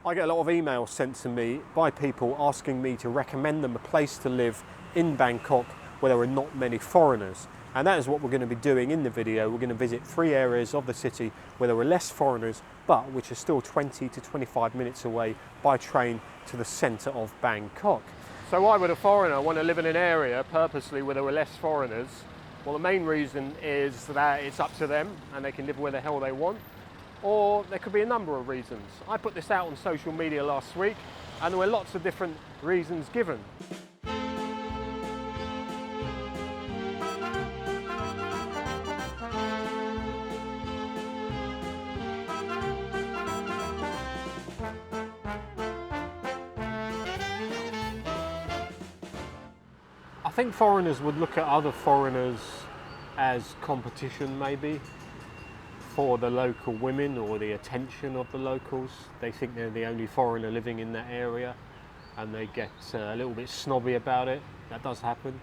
I get a lot of emails sent to me by people asking me to recommend them a place to live in Bangkok where there are not many foreigners. And that is what we're going to be doing in the video. We're going to visit 3 areas of the city where there are less foreigners, but which are still 20 to 25 minutes away by train to the centre of Bangkok. So why would a foreigner want to live in an area purposely where there are less foreigners? Well, the main reason is that it's up to them and they can live where the hell they want. Or there could be a number of reasons. I put this out on social media last week and there were lots of different reasons given. I think foreigners would look at other foreigners as competition maybe for the local women or the attention of the locals. They think they're the only foreigner living in that area and they get a little bit snobby about it. That does happen.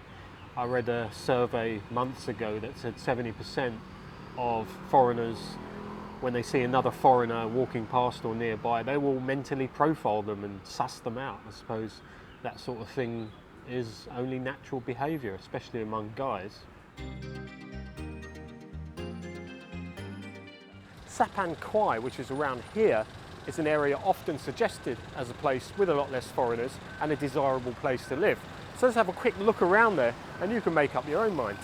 I read a survey months ago that said 70% of foreigners, when they see another foreigner walking past or nearby, they will mentally profile them and suss them out. I suppose that sort of thing is only natural behaviour, especially among guys. Sapan Kwai, which is around here, is an area often suggested as a place with a lot less foreigners and a desirable place to live. So let's have a quick look around there and you can make up your own mind.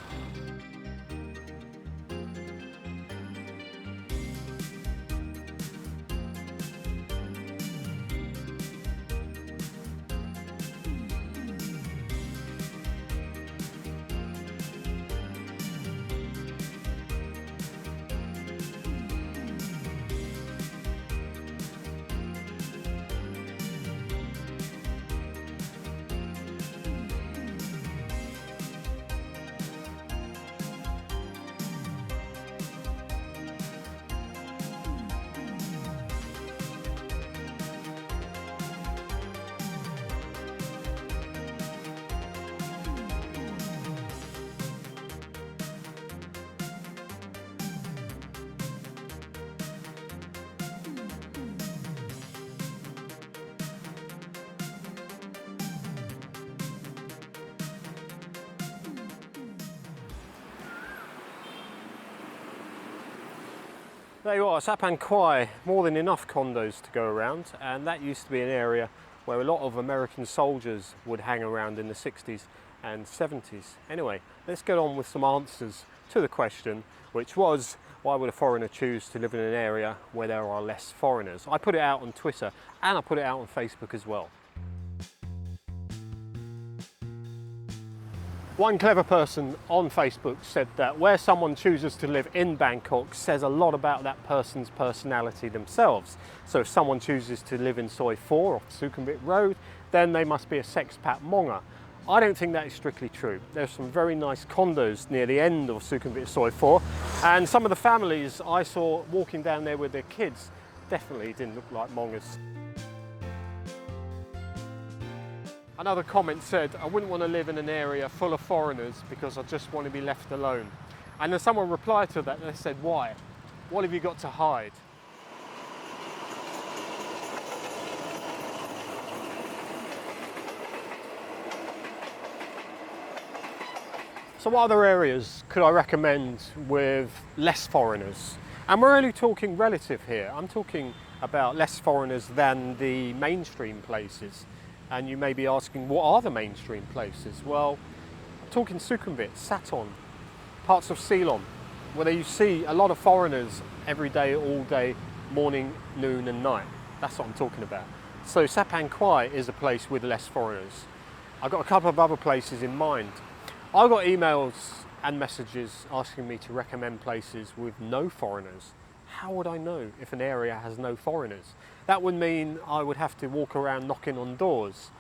There you are, Sapan Kwai, more than enough condos to go around, and that used to be an area where a lot of American soldiers would hang around in the 60s and 70s. Anyway, let's get on with some answers to the question, which was, why would a foreigner choose to live in an area where there are less foreigners? I put it out on Twitter and I put it out on Facebook as well. One clever person on Facebook said that where someone chooses to live in Bangkok says a lot about that person's personality themselves. So if someone chooses to live in Soi 4 off Sukhumvit Road, then they must be a sexpat monger. I don't think that is strictly true. There's some very nice condos near the end of Sukhumvit Soi 4, and some of the families I saw walking down there with their kids definitely didn't look like mongers. Another comment said, I wouldn't want to live in an area full of foreigners because I just want to be left alone. And then someone replied to that and they said, why? What have you got to hide? So what other areas could I recommend with less foreigners? And we're only talking relative here. I'm talking about less foreigners than the mainstream places. And you may be asking, what are the mainstream places? Well, I'm talking Sukhumvit, Saton, parts of Ceylon, where you see a lot of foreigners every day, all day, morning, noon and night. That's what I'm talking about. So Sapan Kwai is a place with less foreigners. I've got a couple of other places in mind. I got emails and messages asking me to recommend places with no foreigners. How would I know if an area has no foreigners? That would mean I would have to walk around knocking on doors,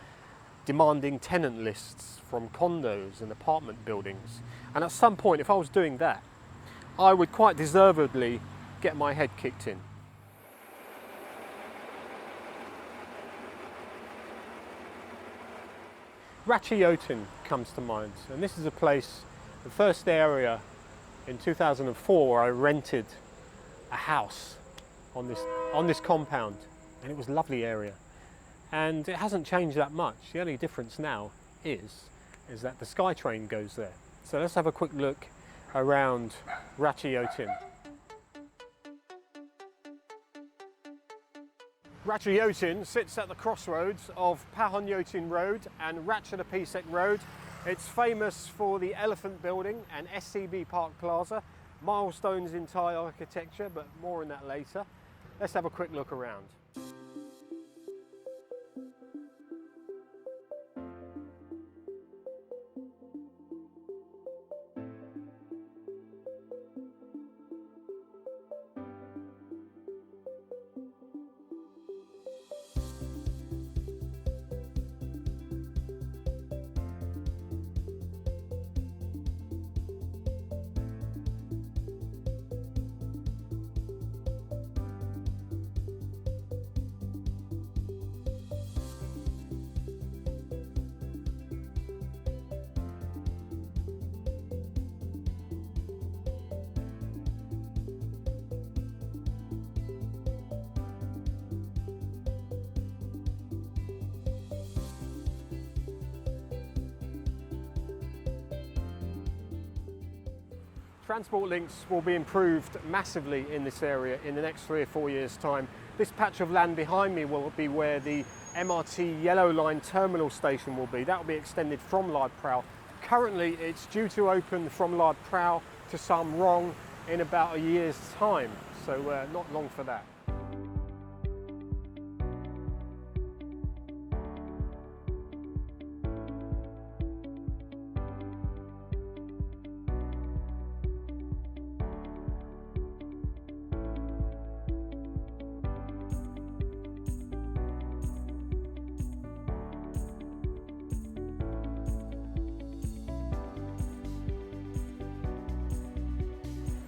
demanding tenant lists from condos and apartment buildings. And at some point, if I was doing that, I would quite deservedly get my head kicked in. Pracha Yothin comes to mind, and this is a place, the first area in 2004 where I rented a house on this compound. and it was a lovely area. And it hasn't changed that much. The only difference now is that the Skytrain goes there. So let's have a quick look around Pracha Yothin. Pracha Yothin sits at the crossroads of PHAHON-ARI Road and Ratchathapisek Road. It's famous for the Elephant Building and SCB Park Plaza, milestones in Thai architecture, but more on that later. Let's have a quick look around. Transport links will be improved massively in this area in the next 3 or 4 years' time. This patch of land behind me will be where the MRT Yellow Line terminal station will be. That will be extended from Lad Prao. Currently it's due to open from Lad Prao to Sam Rong in about a year's time, so not long for that.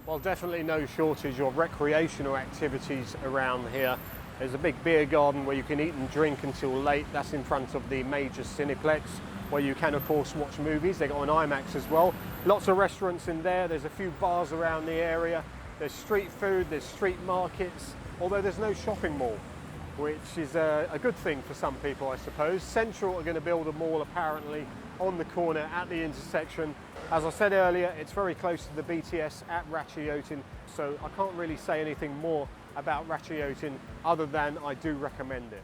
Well, definitely no shortage of recreational activities around here. There's a big beer garden where you can eat and drink until late. That's in front of the major Cineplex, where you can of course watch movies. They've got an IMAX as well. Lots of restaurants in there. There's a few bars around the area. There's street food, there's street markets, although there's no shopping mall, which is a good thing for some people, I suppose. Central are going to build a mall apparently on the corner at the intersection. As I said earlier, it's very close to the BTS at Pracha Yothin, so I can't really say anything more about Pracha Yothin other than I do recommend it.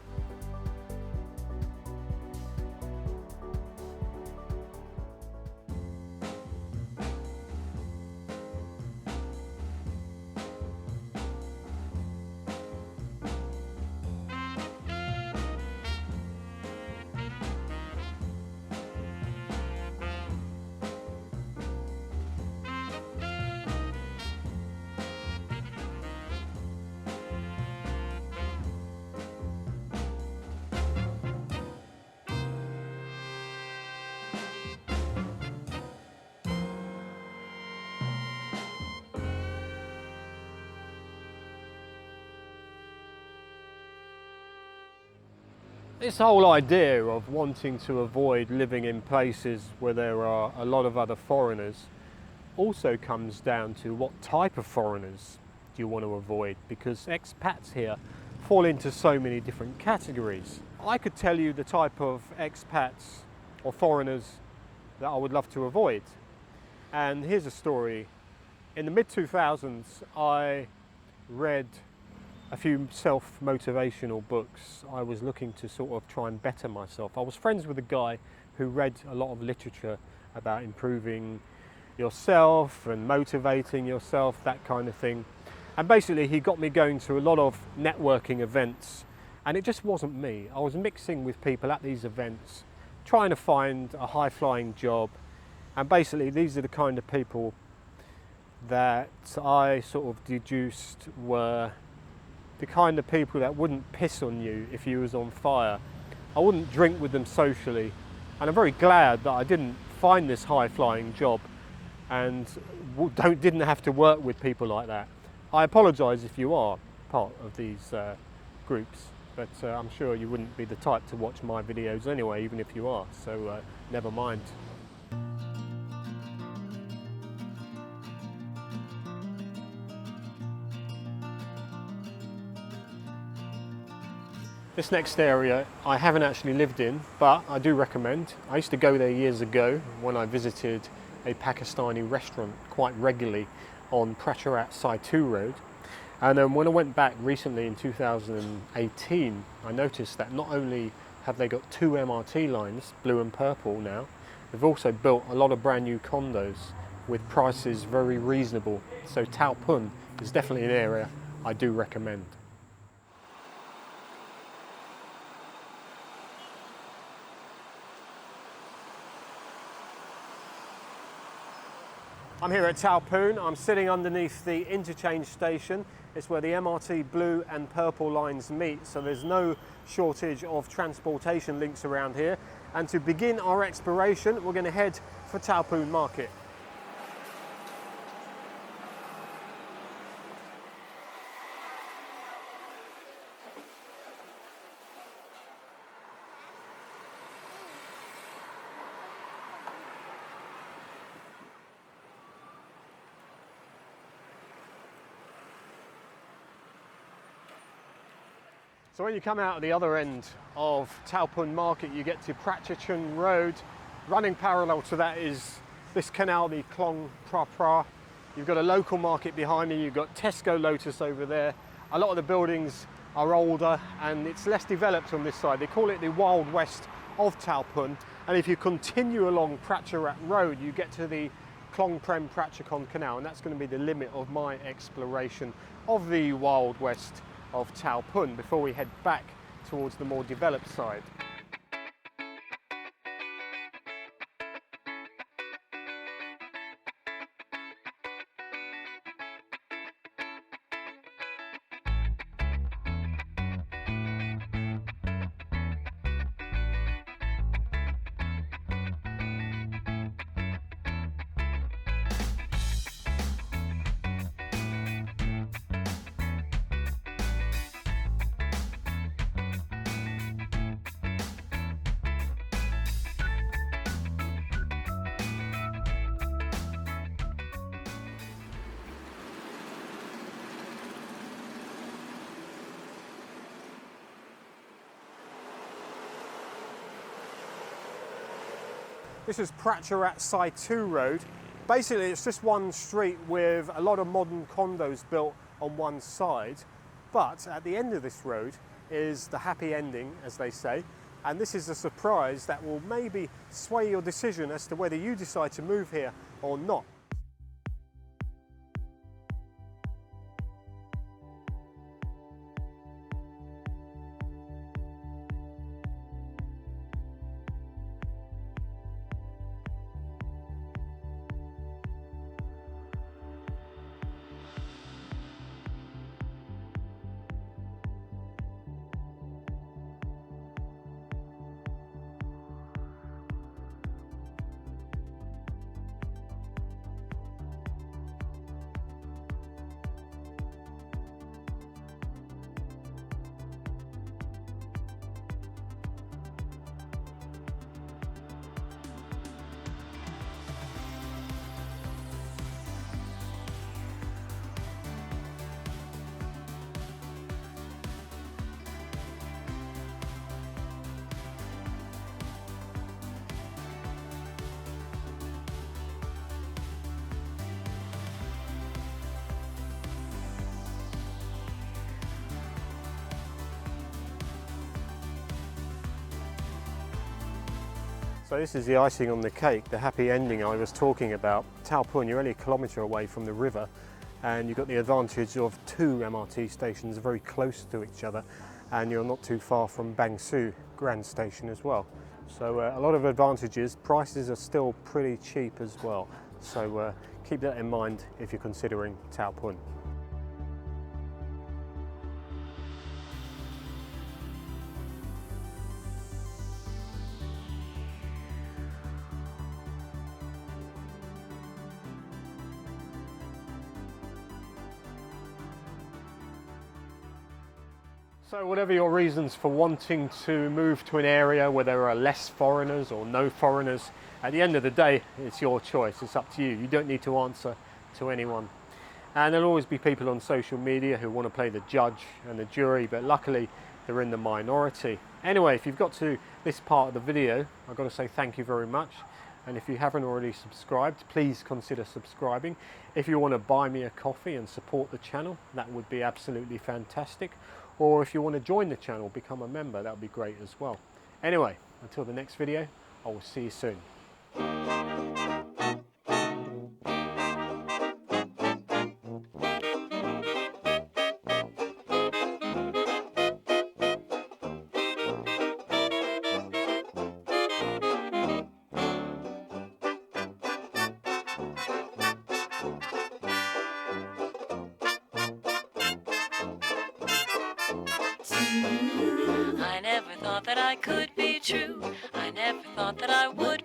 This whole idea of wanting to avoid living in places where there are a lot of other foreigners also comes down to what type of foreigners do you want to avoid, because expats here fall into so many different categories. I could tell you the type of expats or foreigners that I would love to avoid. And here's a story. In the mid-2000s, I read a few self-motivational books. I was looking to sort of try and better myself. I was friends with a guy who read a lot of literature about improving yourself and motivating yourself, that kind of thing. And basically he got me going to a lot of networking events, and it just wasn't me. I was mixing with people at these events, trying to find a high-flying job, and basically these are the kind of people that I sort of deduced were the kind of people that wouldn't piss on you if you was on fire. I wouldn't drink with them socially, and I'm very glad that I didn't find this high-flying job and didn't have to work with people like that. I apologise if you are part of these groups, but I'm sure you wouldn't be the type to watch my videos anyway, even if you are, so never mind. This next area I haven't actually lived in, but I do recommend. I used to go there years ago when I visited a Pakistani restaurant quite regularly on Pracha Rat Sai 2 road. And then when I went back recently in 2018, I noticed that not only have they got 2 MRT lines, blue and purple now, they've also built a lot of brand new condos with prices very reasonable. So Tao Poon is definitely an area I do recommend. I'm here at Tao Poon. I'm sitting underneath the interchange station. It's where the MRT blue and purple lines meet, so there's no shortage of transportation links around here. And to begin our exploration, we're going to head for Tao Poon Market. So when you come out at the other end of Tao Poon Market, you get to Prachakon Road. Running parallel to that is this canal, the Khlong Prapa. You've got a local market behind me, you've got Tesco Lotus over there. A lot of the buildings are older and it's less developed on this side. They call it the Wild West of Tao Poon. And if you continue along Pracha Rat Road, you get to the Khlong Prem Prachakon canal, and that's going to be the limit of my exploration of the Wild West of Tao Poon before we head back towards the more developed side. This is Pracha Rat Sai 2 road. Basically, it's just one street with a lot of modern condos built on one side. But at the end of this road is the happy ending, as they say. And this is a surprise that will maybe sway your decision as to whether you decide to move here or not. So this is the icing on the cake, the happy ending I was talking about. Tao Poon, you're only a kilometre away from the river, and you've got the advantage of 2 MRT stations very close to each other, and you're not too far from Bang Po Grand Station as well. So a lot of advantages. Prices are still pretty cheap as well. So keep that in mind if you're considering Tao Poon. So whatever your reasons for wanting to move to an area where there are less foreigners or no foreigners, at the end of the day, it's your choice. It's up to you. You don't need to answer to anyone. And there'll always be people on social media who want to play the judge and the jury, but luckily they're in the minority. Anyway, if you've got to this part of the video, I've got to say thank you very much. And if you haven't already subscribed, please consider subscribing. If you want to buy me a coffee and support the channel, that would be absolutely fantastic. Or if you want to join the channel, become a member, that would be great as well. Anyway, until the next video, I will see you soon. I never thought that I could be true. I never thought that I would